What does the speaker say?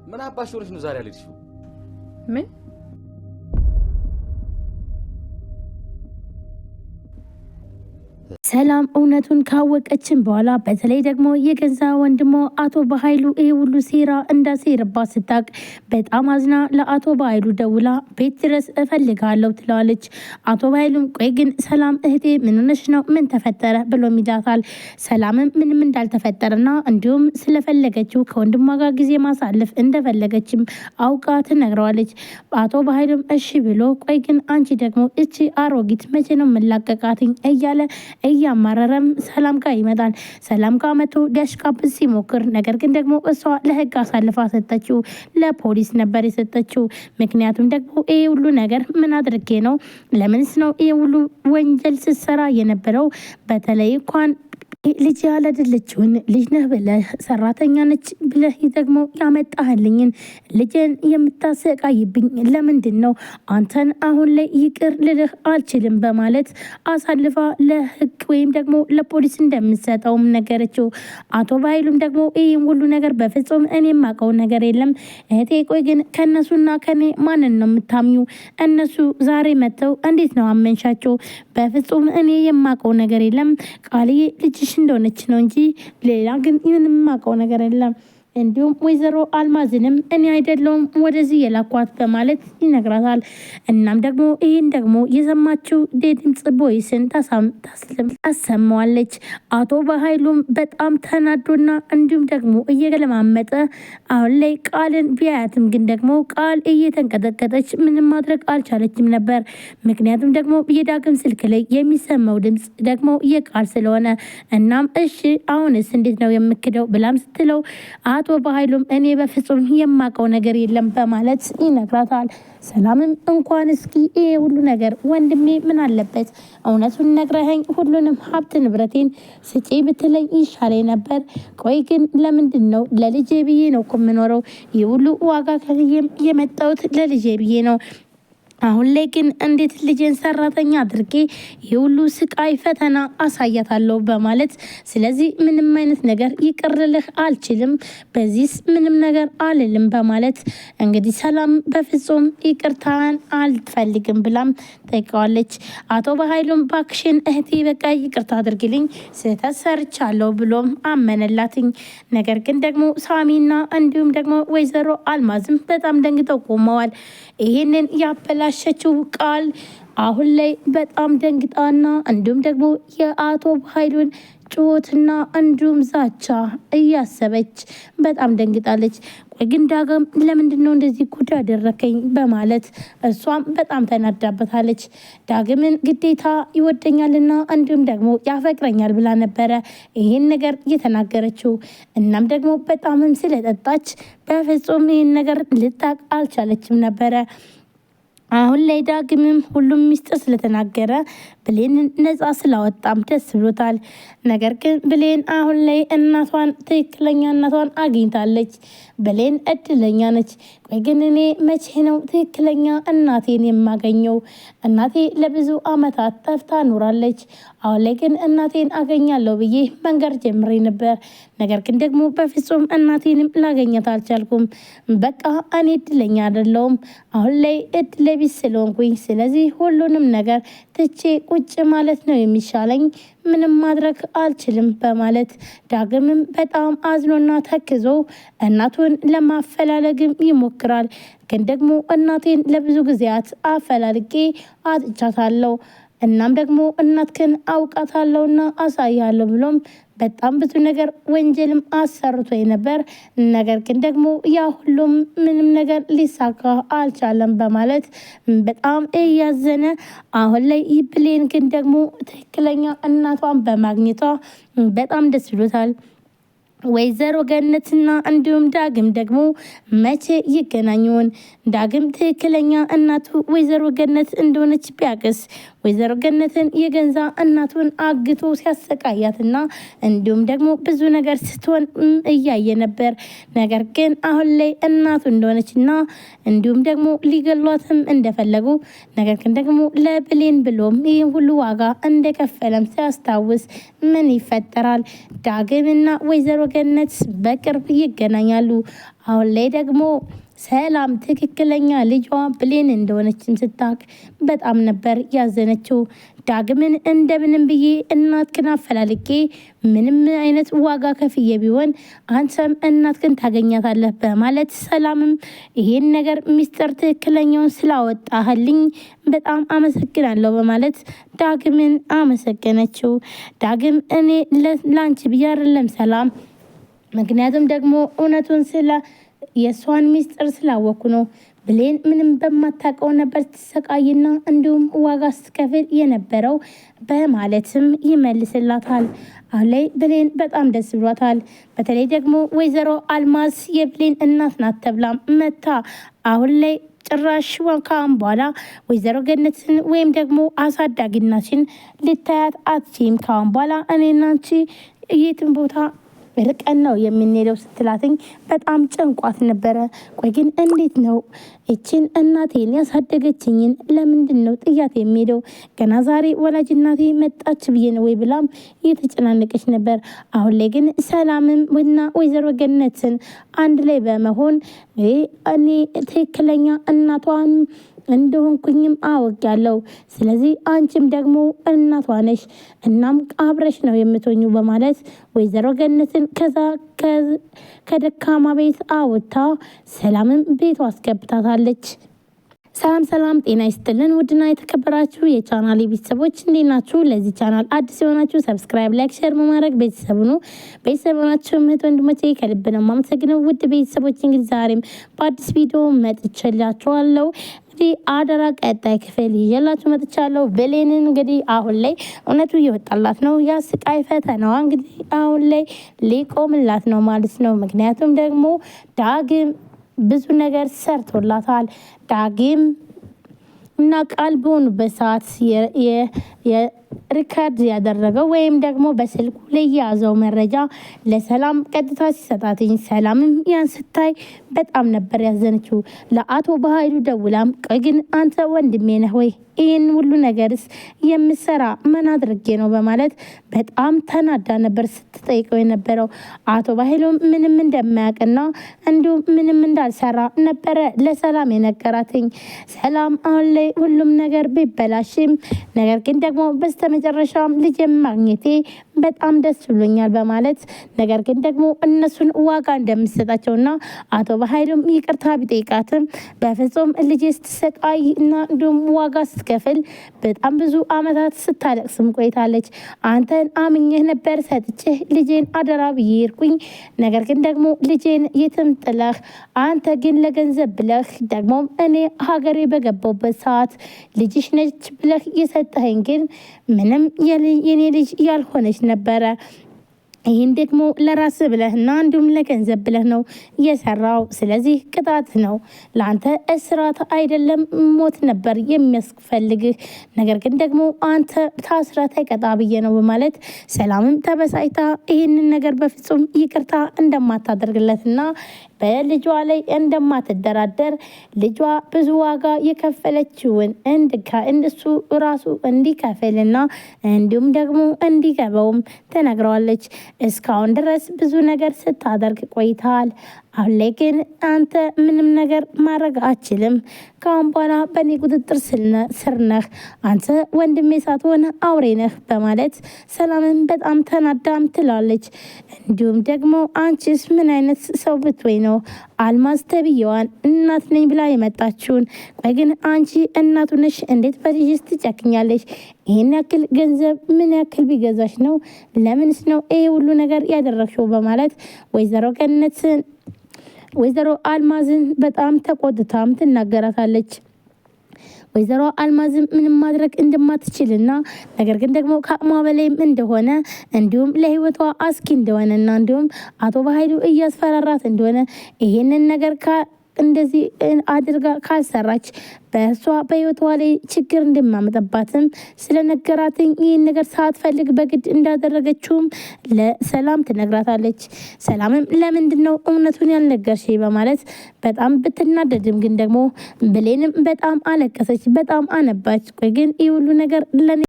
ምን አባሽ ሆነሽ ነው ዛሬ አልሄድሽው? ምን ሰላም እውነቱን ካወቀችን በኋላ በተለይ ደግሞ የገዛ ወንድሞ አቶ በኃይሉ ይሄ ሁሉ ሴራ እንዳሴረባት ስታቅ በጣም አዝና ለአቶ በኃይሉ ደውላ ቤት ድረስ እፈልጋለሁ ትለዋለች። አቶ በኃይሉም ቆይ ግን ሰላም እህቴ ምን ሆነሽ ነው? ምን ተፈጠረ? ብሎ ይላታል። ሰላምም ምንም እንዳልተፈጠረና እንዲሁም ስለፈለገችው ከወንድሟ ጋር ጊዜ ማሳለፍ እንደፈለገችም አውቃ ትነግረዋለች። አቶ በኃይሉም እሺ ብሎ ቆይ ግን አንቺ ደግሞ እቺ አሮጊት መቼ ነው የምላቀቃትኝ እያለ እያማረረም ሰላም ጋር ይመጣል። ሰላም ጋር መጥቶ ሊያሽቃብጥ ሲሞክር ነገር ግን ደግሞ እሷ ለህግ አሳልፋ ሰጠችው፣ ለፖሊስ ነበር የሰጠችው። ምክንያቱም ደግሞ ይሄ ሁሉ ነገር ምን አድርጌ ነው? ለምንስ ነው ይሄ ሁሉ ወንጀል ስትሰራ የነበረው? በተለይ እንኳን ልጅ ያላደለችውን ልጅ ነህ ብለህ ሰራተኛ ነች ብለህ ደግሞ ያመጣህልኝን ልጅን የምታሰቃይብኝ ለምንድን ነው? አንተን አሁን ላይ ይቅር ልልህ አልችልም በማለት አሳልፋ ለህግ ወይም ደግሞ ለፖሊስ እንደምትሰጠውም ነገረችው። አቶ በኃይሉም ደግሞ ይህም ሁሉ ነገር በፍጹም እኔ የማውቀው ነገር የለም እህቴ፣ ቆይ ግን ከእነሱና ከኔ ማንን ነው የምታምኙ? እነሱ ዛሬ መጥተው እንዴት ነው አመንሻቸው? በፍጹም እኔ የማውቀው ነገር የለም ቃልዬ ልጅሽ እንደሆነች ነው እንጂ ሌላ ግን ምንም የማውቀው ነገር የለም። እንዲሁም ወይዘሮ አልማዝንም እኔ አይደለሁም ወደዚህ የላኳት በማለት ይነግራታል። እናም ደግሞ ይህን ደግሞ የሰማችው ድምጽ ቦይስን ታሰማዋለች። አቶ በኃይሉም በጣም ተናዶና እንዲሁም ደግሞ እየገለማመጠ አሁን ላይ ቃልን ቢያያትም ግን ደግሞ ቃል እየተንቀጠቀጠች ምንም ማድረግ አልቻለችም ነበር። ምክንያቱም ደግሞ የዳግም ስልክ ላይ የሚሰማው ድምጽ ደግሞ የቃል ስለሆነ እናም እሺ አሁንስ እንዴት ነው የምክደው ብላም ስትለው አቶ በኃይሉም እኔ በፍጹም የማውቀው ነገር የለም በማለት ይነግራታል። ሰላምም እንኳን እስኪ ይሄ ሁሉ ነገር ወንድሜ ምን አለበት እውነቱን ነግረኸኝ ሁሉንም ሀብት ንብረቴን ስጪ ብትለኝ ይሻለኝ ነበር። ቆይ ግን ለምንድን ነው? ለልጄ ብዬ ነው እኮ የምኖረው። ይህ ሁሉ ዋጋ ከፍዬም የመጣሁት ለልጄ ብዬ ነው። አሁን ላይ ግን እንዴት ልጄን ሰራተኛ አድርጌ የሁሉ ስቃይ ፈተና አሳያታለሁ በማለት ስለዚህ ምንም አይነት ነገር ይቅርልህ አልችልም፣ በዚህስ ምንም ነገር አልልም በማለት እንግዲህ ሰላም በፍጹም ይቅርታን አልፈልግም ብላም ጠይቀዋለች። አቶ በኃይሉም ባክሽን እህቴ በቃ ይቅርታ አድርግልኝ ስህተት ሰርቻለሁ ብሎም አመነላትኝ። ነገር ግን ደግሞ ሳሚና እንዲሁም ደግሞ ወይዘሮ አልማዝም በጣም ደንግጠው ቆመዋል። ይህንን ያበላሸችው ቃል አሁን ላይ በጣም ደንግጣና እንዲሁም ደግሞ የአቶ በኃይሉን ጩኸትና እንዲሁም ዛቻ እያሰበች በጣም ደንግጣለች። ቆይ ግን ዳግም ለምንድን ነው እንደዚህ ጉድ ያደረከኝ በማለት እሷም በጣም ተናዳበታለች። ዳግምን ግዴታ ይወደኛልና እንዲሁም ደግሞ ያፈቅረኛል ብላ ነበረ ይህን ነገር እየተናገረችው። እናም ደግሞ በጣምም ስለጠጣች በፍጹም ይህን ነገር ልታቅ አልቻለችም ነበረ። አሁን ላይ ዳግምም ሁሉም ሚስጥር ስለተናገረ ብሌን ነጻ ስላወጣም ደስ ብሎታል። ነገር ግን ብሌን አሁን ላይ እናቷን ትክክለኛ እናቷን አግኝታለች። ብሌን እድለኛ ነች። ቆይ ግን እኔ መቼ ነው ትክክለኛ እናቴን የማገኘው? እናቴ ለብዙ አመታት ጠፍታ ኖራለች። አሁን ላይ ግን እናቴን አገኛለሁ ብዬ መንገድ ጀምሬ ነበር። ነገር ግን ደግሞ በፍጹም እናቴንም ላገኘት አልቻልኩም። በቃ እኔ እድለኛ አይደለሁም አሁን ላይ እድለ ቢስ ስለሆንኩኝ፣ ስለዚህ ሁሉንም ነገር ትቼ ቁጭ ማለት ነው የሚሻለኝ፣ ምንም ማድረግ አልችልም በማለት ዳግምም በጣም አዝኖና ተክዞ እናቱን ለማፈላለግም ይሞክራል። ግን ደግሞ እናቴን ለብዙ ጊዜያት አፈላልጌ አጥቻታለሁ፣ እናም ደግሞ እናትክን አውቃታለሁና አሳያለሁ ብሎም በጣም ብዙ ነገር ወንጀልም አሰርቶ ነበር። ነገር ግን ደግሞ ያ ሁሉም ምንም ነገር ሊሳካ አልቻለም በማለት በጣም እያዘነ አሁን ላይ ብሌን ግን ደግሞ ትክክለኛ እናቷን በማግኘቷ በጣም ደስ ብሎታል። ወይዘሮ ገነትና እንዲሁም ዳግም ደግሞ መቼ ይገናኙን? ዳግም ትክክለኛ እናቱ ወይዘሮ ገነት እንደሆነች ቢያቅስ ወይዘሮ ገነትን የገንዛ እናቱን አግቶ ሲያሰቃያትና እንዲሁም ደግሞ ብዙ ነገር ስትሆን እያየ ነበር። ነገር ግን አሁን ላይ እናቱ እንደሆነችና እንዲሁም ደግሞ ሊገሏትም እንደፈለጉ ነገር ግን ደግሞ ለብሌን ብሎም ይህ ሁሉ ዋጋ እንደከፈለም ሲያስታውስ ምን ይፈጠራል? ዳግምና ወይዘሮ ገነት በቅርብ ይገናኛሉ። አሁን ላይ ደግሞ ሰላም ትክክለኛ ልጇ ብሌን እንደሆነችን ስታውቅ በጣም ነበር ያዘነችው። ዳግምን እንደምንም ብዬ እናትክን አፈላልጌ ምንም አይነት ዋጋ ከፍዬ ቢሆን አንተም እናትክን ታገኛታለህ በማለት ሰላምም ይሄን ነገር ሚስጥር ትክክለኛውን ስላወጣህልኝ በጣም አመሰግናለሁ በማለት ዳግምን አመሰገነችው። ዳግም እኔ ላንቺ ብዬ አይደለም ሰላም፣ ምክንያቱም ደግሞ እውነቱን የእሷን ሚስጥር ስላወኩ ነው። ብሌን ምንም በማታውቀው ነበር ትሰቃይና እንዲሁም ዋጋ ስትከፍል የነበረው በማለትም ይመልስላታል። አሁን ላይ ብሌን በጣም ደስ ብሏታል። በተለይ ደግሞ ወይዘሮ አልማዝ የብሌን እናት ናት ተብላ መታ አሁን ላይ ጭራሽ ካሁን በኋላ ወይዘሮ ገነትን ወይም ደግሞ አሳዳጊናችን ልታያት አትችይም። ካሁን በኋላ እኔና አንቺ የትም ቦታ ርቀን ነው የምንሄደው ስትላትኝ በጣም ጨንቋት ነበረ። ቆይ ግን እንዴት ነው እችን እናቴን ያሳደገችኝን ለምንድን ነው ጥያት የሚሄደው? ገና ዛሬ ወላጅ እናቴ መጣች ብዬ ነው ወይ ብላም እየተጨናነቀች ነበር። አሁን ላይ ግን ሰላምም እና ወይዘሮ ገነትን አንድ ላይ በመሆን እኔ ትክክለኛ እናቷን እንደሆንኩኝም አውቃለሁ። ስለዚህ አንቺም ደግሞ እናቷ ነሽ፣ እናም አብረሽ ነው የምትሆኙ በማለት ወይዘሮ ገነትን ከደካማ ቤት አውጥታ ሰላምን ቤቷ አስገብታታለች። ሰላም ጤና ይስጥልን። ውድና የተከበራችሁ የቻናሌ ቤተሰቦች እንዴት ናችሁ? ለዚህ ቻናል አዲስ የሆናችሁ ሰብስክራይብ፣ ላይክ፣ ሼር በማድረግ ቤተሰቡ ነው። ቤተሰብ ናችሁ እህት ወንድሞቼ ከልብ ነው የማመሰግነው። ውድ ቤተሰቦች እንግዲህ ዛሬም በአዲስ ቪዲዮ መጥቼላችኋለሁ። እንግዲህ አደራ ቀጣይ ክፍል ይዤላችሁ መጥቻለሁ። ብሌንን እንግዲህ አሁን ላይ እውነቱ እየወጣላት ነው። ያ ስቃይ ፈተናዋ እንግዲህ አሁን ላይ ሊቆምላት ነው ማለት ነው። ምክንያቱም ደግሞ ዳግም ብዙ ነገር ሰርቶላታል። ዳግም እና ቃል በሆኑበት ሰዓት ሪካርድ ያደረገው ወይም ደግሞ በስልኩ ላይ የያዘው መረጃ ለሰላም ቀጥታ ሲሰጣትኝ ሰላምም ያን ስታይ በጣም ነበር ያዘነችው። ለአቶ በኃይሉ ደውላም ቆይ ግን አንተ ወንድሜ ነህ ወይ? ይህን ሁሉ ነገርስ የምሰራ ምን አድርጌ ነው በማለት በጣም ተናዳ ነበር ስትጠይቀው የነበረው። አቶ በኃይሉም ምንም እንደማያውቅና እንዲሁም ምንም እንዳልሰራ ነበረ ለሰላም የነገራትኝ። ሰላም አሁን ላይ ሁሉም ነገር ቢበላሽም ነገር ግን ደግሞ በስተመጨረሻም ልጅ ማግኘቴ በጣም ደስ ብሎኛል በማለት ነገር ግን ደግሞ እነሱን ዋጋ እንደምሰጣቸውና አቶ በኃይሉም ይቅርታ ቢጠይቃትም በፍጹም ልጅ ስትሰቃይ እና እንዲሁም ዋጋ ስትከፍል በጣም ብዙ አመታት ስታለቅስም ቆይታለች። አንተን አምኜህ ነበር ሰጥቼህ ልጄን አደራ ብዬ ሄድኩኝ። ነገር ግን ደግሞ ልጄን የትም ጥለህ አንተ ግን ለገንዘብ ብለህ ደግሞ እኔ ሀገሬ በገባሁበት ሰዓት ልጅሽ ነች ብለህ የሰጠኸኝ ግን ምንም የኔ ልጅ ያልሆነች ነበረ። ይህን ደግሞ ለራስ ብለህና እንዲሁም ለገንዘብ ብለህ ነው የሰራው። ስለዚህ ቅጣት ነው ለአንተ፣ እስራት አይደለም ሞት ነበር የሚያስፈልግህ። ነገር ግን ደግሞ አንተ ታስራት አይቀጣ ብዬ ነው በማለት ሰላምም ተበሳጭታ ይህንን ነገር በፍጹም ይቅርታ እንደማታደርግለትና በልጇ ላይ እንደማትደራደር ልጇ ብዙ ዋጋ የከፈለችውን እሱ ራሱ እንዲከፍልና እንዲሁም ደግሞ እንዲገባውም ተነግረዋለች። እስካሁን ድረስ ብዙ ነገር ስታደርግ ቆይተሃል። አሁን ላይ ግን አንተ ምንም ነገር ማድረግ አችልም። ከአሁን በኋላ በእኔ ቁጥጥር ስር ነህ። አንተ ወንድሜ ሳትሆን አውሬ ነህ በማለት ሰላምን በጣም ተናዳም ትላለች። እንዲሁም ደግሞ አንቺስ ምን አይነት ሰው ብትወይ ነው አልማዝ ተብዬዋን እናት ነኝ ብላ የመጣችውን? ቆይ ግን አንቺ እናቱ ነሽ፣ እንዴት በልጅስ ትጨክኛለሽ? ይህን ያክል ገንዘብ ምን ያክል ቢገዛሽ ነው? ለምንስ ነው ይሄ ሁሉ ነገር ያደረግሽው? በማለት ወይዘሮ አልማዝን በጣም ተቆጥታም ትናገራታለች። ወይዘሮ አልማዝም ምንም ማድረግ እንደማትችልና ነገር ግን ደግሞ ከአቅሟ በላይም እንደሆነ እንዲሁም ለሕይወቷ አስኪ እንደሆነና እንዲሁም አቶ በኃይሉ እያስፈራራት እንደሆነ ይሄንን ነገር እንደዚህ አድርጋ ካልሰራች በእሷ በህይወቷ ላይ ችግር እንደማመጣባትም ስለነገራትኝ ይህን ነገር ሳትፈልግ በግድ እንዳደረገችውም ለሰላም ትነግራታለች። ሰላምም ለምንድን ነው እውነቱን ያልነገርሽ በማለት በጣም ብትናደድም ግን ደግሞ ብሌንም በጣም አለቀሰች፣ በጣም አነባች። ቆይ ግን ይህ ሁሉ ነገር ለኔ